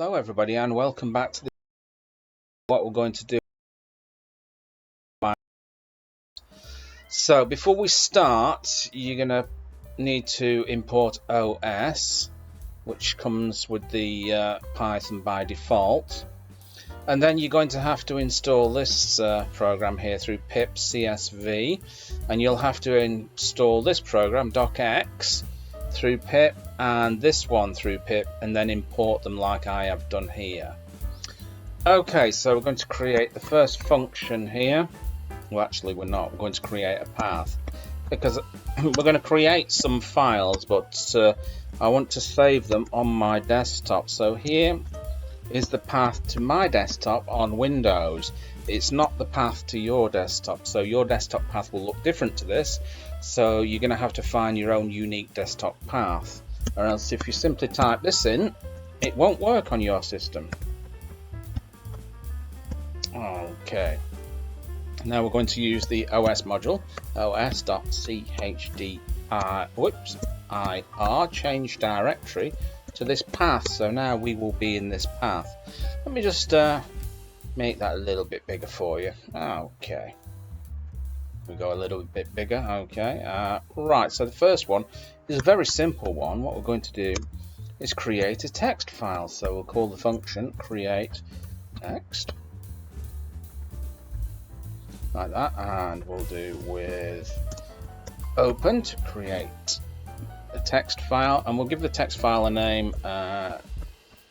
Hello everybody and welcome back to what we're going to do. So before we start, you're going to need to import OS, which comes with the Python by default, and then you're going to have to install this program here through pip CSV, and you'll have to install this program docx through pip and this one through pip, and then import them like I have done here. Okay, so we're going to create the first function here. Well, actually we're not. We're going to create a path because we're going to create some files, but I want to save them on my desktop. So here is the path to my desktop on Windows. It's not the path to your desktop, so your desktop path will look different to this. So you're going to have to find your own unique desktop path, or else if you simply type this in, it won't work on your system. Okay, now we're going to use the OS module, os.chdr change directory to this path. So now we will be in this path. Let me just make that a little bit bigger for you. Okay, we go a little bit bigger. Okay, right, so the first one is a very simple one. What we're going to do is create a text file. So we'll call the function create text like that, and we'll do with open to create a text file, and we'll give the text file a name,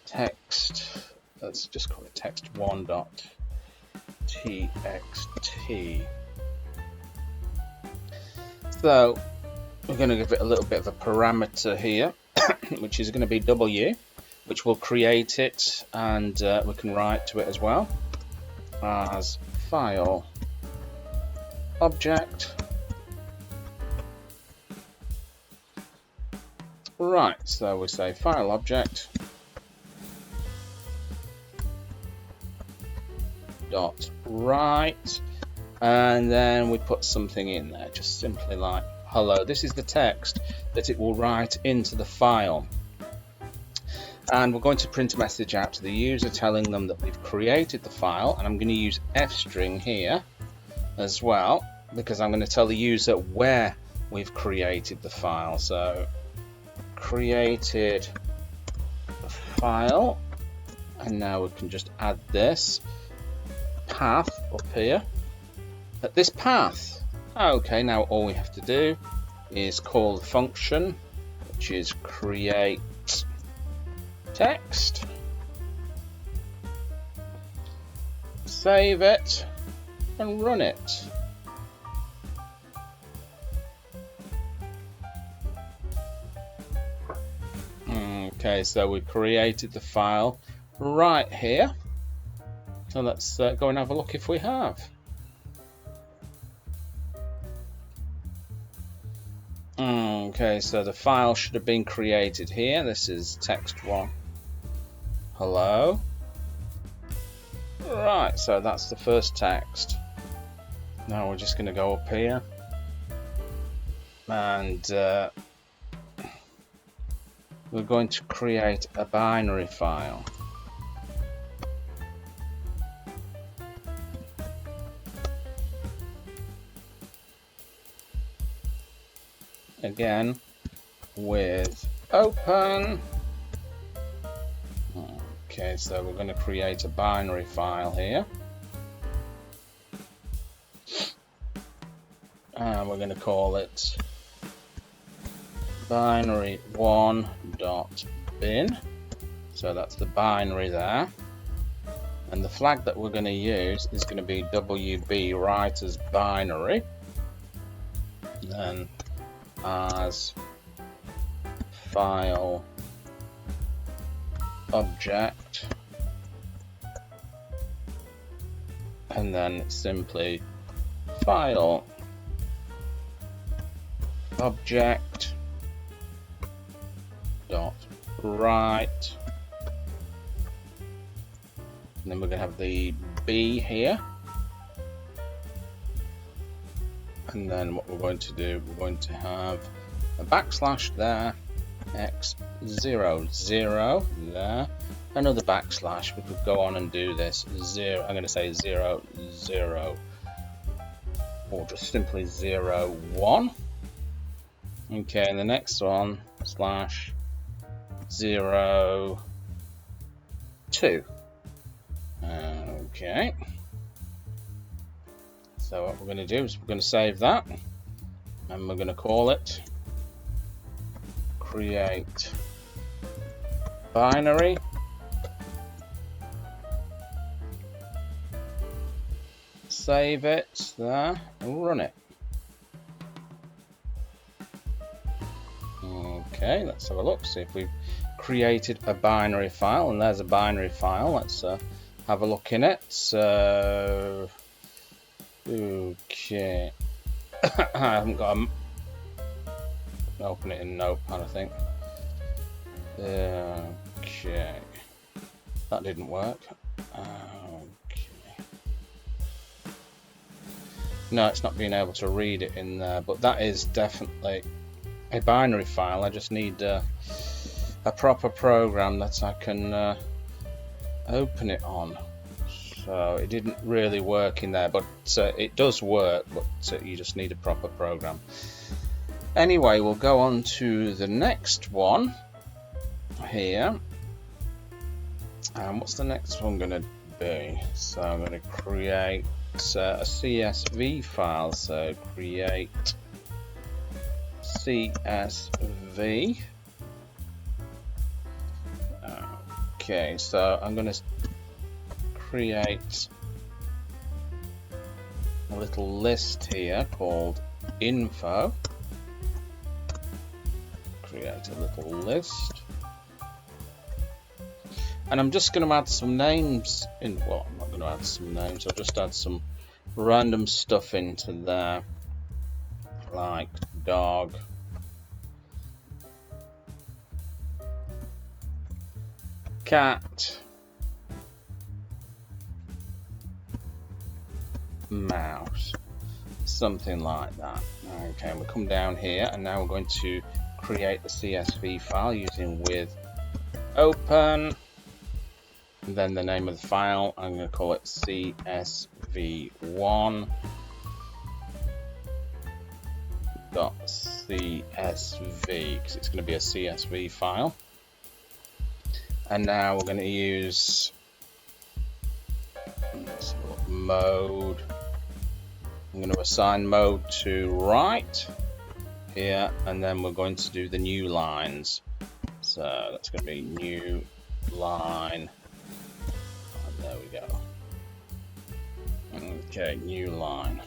text, let's just call it text1.txt. So we're going to give it a little bit of a parameter here which is going to be w, which will create it, and we can write to it as well as file object. Right, so we say file object dot write, and then we put something in there, just simply like hello. This is the text that it will write into the file, and we're going to print a message out to the user telling them that we've created the file. And I'm going to use fstring here as well, because I'm going to tell the user where we've created the file. So created file, and now we can just add this path up here at this path. Okay, now all we have to do is call the function, which is create text, save it and run it. Okay, so we created the file right here. So let's go and have a look if we have. Okay, so the file should have been created here. This is text1 hello. Right, so that's the first text. Now we're just going to go up here and we're going to create a binary file. Again with open. Okay, so we're going to create a binary file here, and we're going to call it binary1.bin. so that's the binary there, and the flag that we're going to use is going to be wb write as binary, then as file object, and then simply file object dot write, and then we're going to have the B here, and then what we're going to do, we're going to have a backslash there, x00 there, another backslash. We could go on and do this. I'm going to say 0 0, or just simply 0 1. Okay, and the next one slash 0 2. Okay, so what we're going to do is we're going to save that, and we're going to call it create binary save it there and run it. Okay, let's have a look, see if we've created a binary file, and there's a binary file. Let's have a look in it. So okay, I haven't got open it in Notepad, I think. Okay, that didn't work. Okay, no, it's not being able to read it in there, but that is definitely a binary file. I just need a proper program that I can open it on. So it didn't really work in there, but it does work, but you just need a proper program. Anyway, we'll go on to the next one here. And what's the next one going to be? So I'm going to create a CSV file. So create CSV. Okay, so I'm going to create a little list here called info. Create a little list, and I'm just going to add some names in. Well, I'm not going to add some names, I'll just add some random stuff into there, like dog, cat, mouse, something like that. Okay, we'll come down here, and now we're going to create the CSV file using with open, and then the name of the file, I'm going to call it csv1.csv because it's going to be a CSV file. And now we're going to use mode. I'm going to assign mode to write here, and then we're going to do the new lines. So that's going to be new line, and there we go. Okay, new line.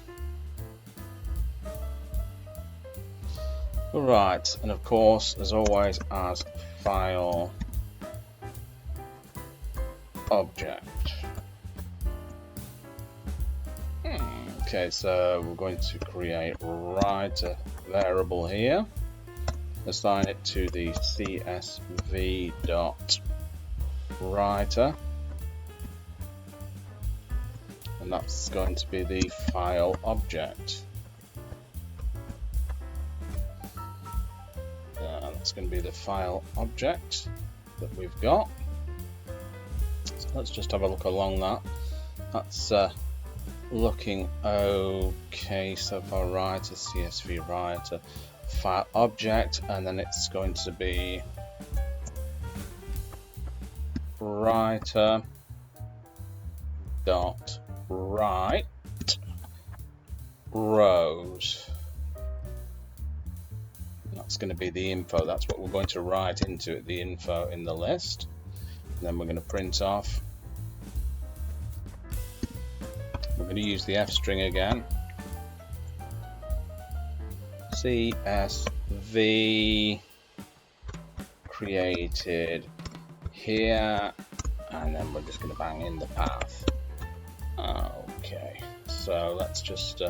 Right, and of course, as always, as file object. Okay, so we're going to create writer variable here, assign it to the csv.writer, and that's going to be the file object. That's going to be the file object that we've got. So let's just have a look along that. That's looking okay so far. Writer, CSV writer, file object, and then it's going to be writer dot write rows. That's going to be the info. That's what we're going to write into it, the info in the list. And then we're going to print off. We're going to use the F string again. CSV created here, and then we're just going to bang in the path. Okay, so let's just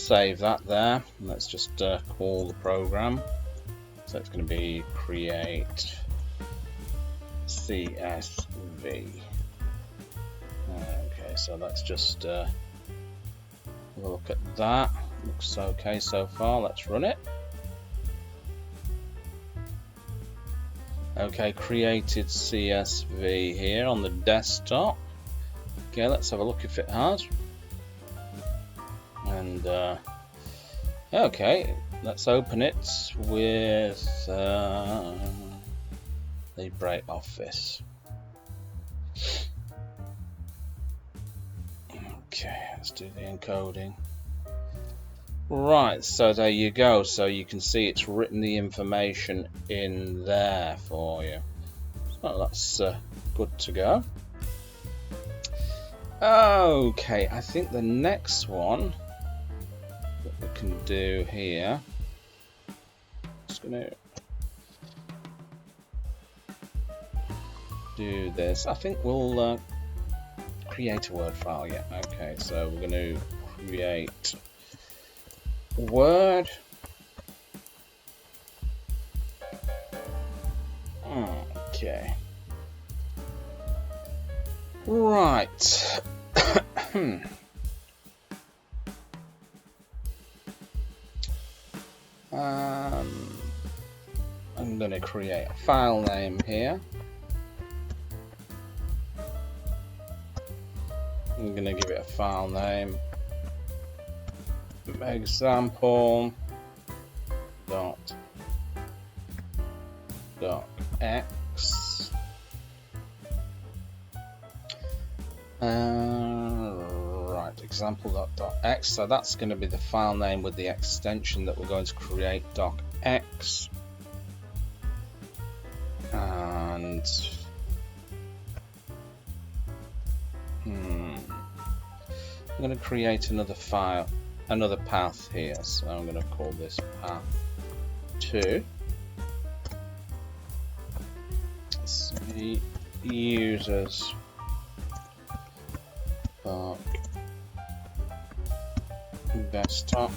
save that there. Let's just call the program. So it's going to be create CSV. Okay, so let's just look at that. Looks okay so far. Let's run it. Okay, created CSV here on the desktop. Okay, let's have a look if it has. And okay, let's open it with the LibreOffice. Okay, let's do the encoding. Right, so there you go. So you can see it's written the information in there for you. So that's good to go. Okay, I think the next one that we can do here, just going to do this. I think we'll create a Word file. Yeah, okay, so we're going to create Word. Okay. Right. I'm going to create a file name here. I'm going to give it a file name. Example .x. Right, example.x. So that's going to be the file name with the extension that we're going to create, .x. And I'm going to create another file, another path here. So I'm going to call this path 2. Users desktop.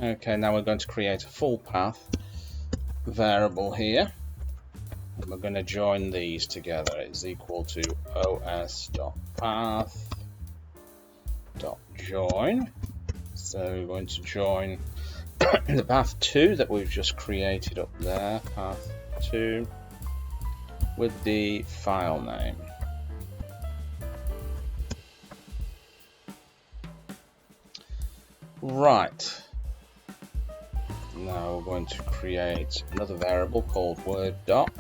Okay, now we're going to create a full path variable here, and we're going to join these together. It's equal to os.path.join. So we're going to join the path 2 that we've just created up there, path 2, with the file name. Right. Now we're going to create another variable called Word doc.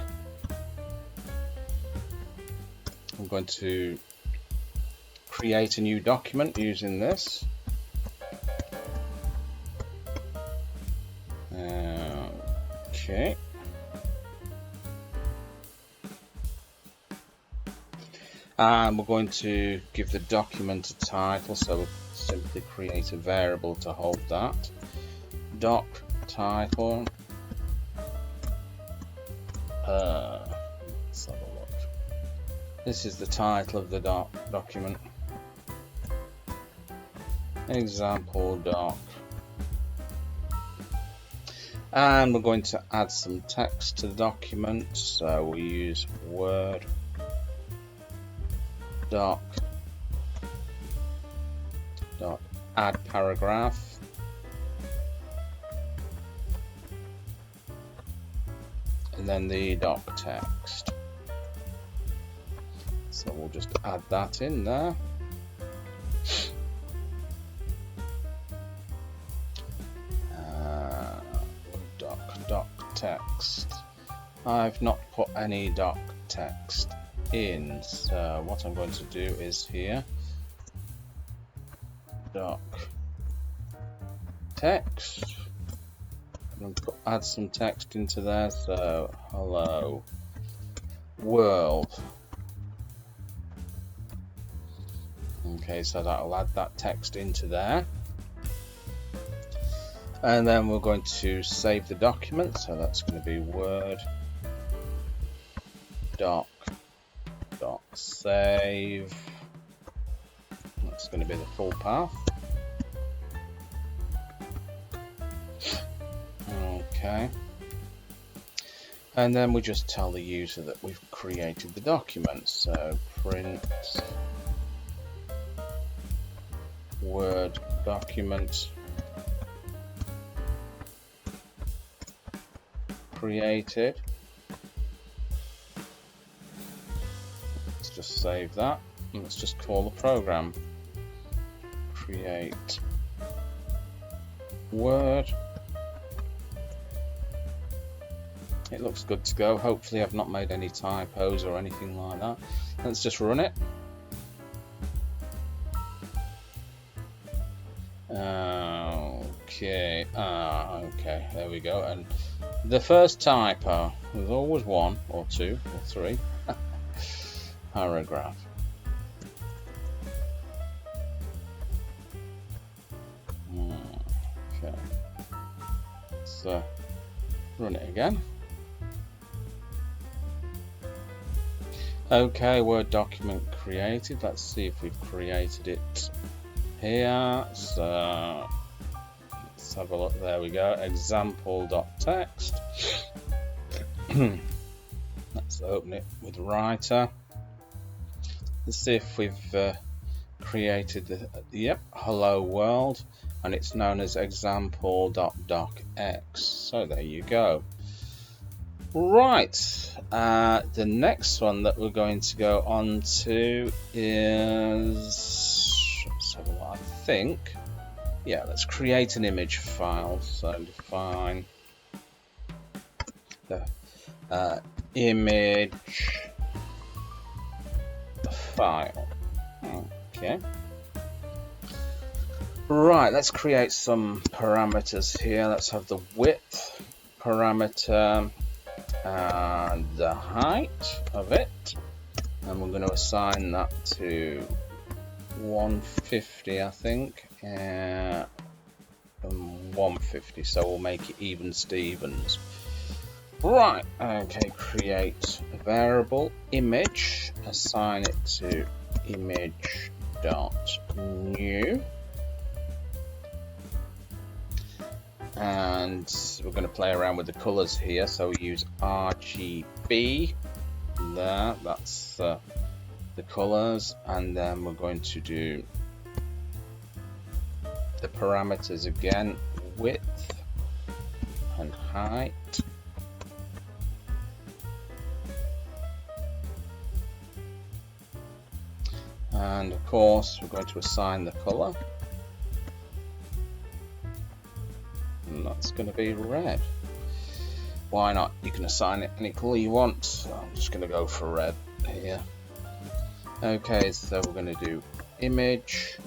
I'm going to create a new document using this. Okay. And we're going to give the document a title, so we'll simply create a variable to hold that. Doc title. Let's have a look. This is the title of the document. Example doc. And we're going to add some text to the document, so we use Word doc add paragraph, and then the doc text. So we'll just add that in there. Doc text. I've not put any doc text in, so what I'm going to do is here, doc text, and add some text into there, so hello world. Okay, so that'll add that text into there, and then we're going to save the document, so that's going to be Word doc save. That's going to be the full path. Okay, and then we just tell the user that we've created the document, so print Word document created. just save that and let's just call the program. Create Word. It looks good to go. Hopefully I've not made any typos or anything like that. Let's just run it. Okay, okay, there we go. And the first typo, there's always one or two or three. Paragraph. Okay, let's run it again. Okay, Word document created. Let's see if we've created it here. So let's have a look. There we go. Example.txt. Let's open it with Writer. Let's see if we've created the yep, hello world, and it's known as example.docx. So there you go. Right, the next one that we're going to go on to is, let's have a look, I think, yeah, let's create an image file. So define the image file. Okay. Right, let's create some parameters here. Let's have the width parameter and the height of it, and we're going to assign that to 150, I think, and 150, so we'll make it even Stevens. Right, okay, create a variable image, assign it to image.new, and we're going to play around with the colors here, so we use RGB there, that's the colors, and then we're going to do the parameters again, width and height, and of course we're going to assign the color, and that's going to be red. Why not? You can assign it any color you want, so I'm just going to go for red here. Okay, so we're going to do image.save,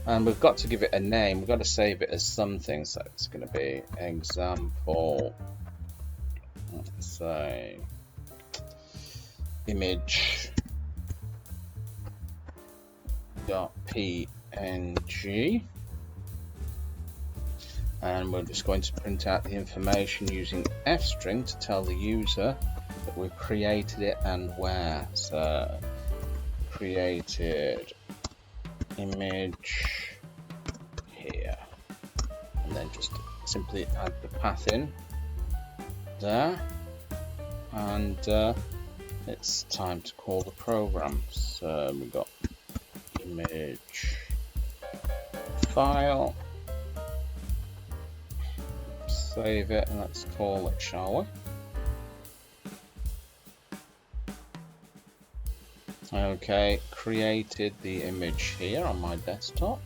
and we've got to give it a name. We've got to save it as something, so it's going to be example, let's say image.png, and we're just going to print out the information using fstring to tell the user that we've created it and where. So created image here, and then just simply add the path in there, and it's time to call the program. So we've got image file, save it, and let's call it, shall we? Okay, created the image here on my desktop.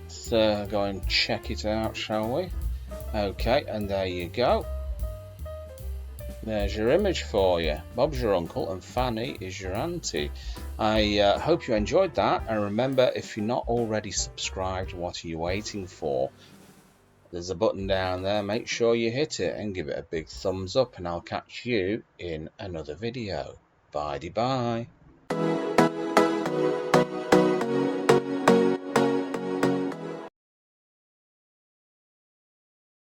So go and check it out, shall we? Okay, and there you go. There's your image for you. Bob's your uncle and Fanny is your auntie. I hope you enjoyed that, and remember, if you're not already subscribed, what are you waiting for? There's a button down there, make sure you hit it and give it a big thumbs up, and I'll catch you in another video. Bye-bye.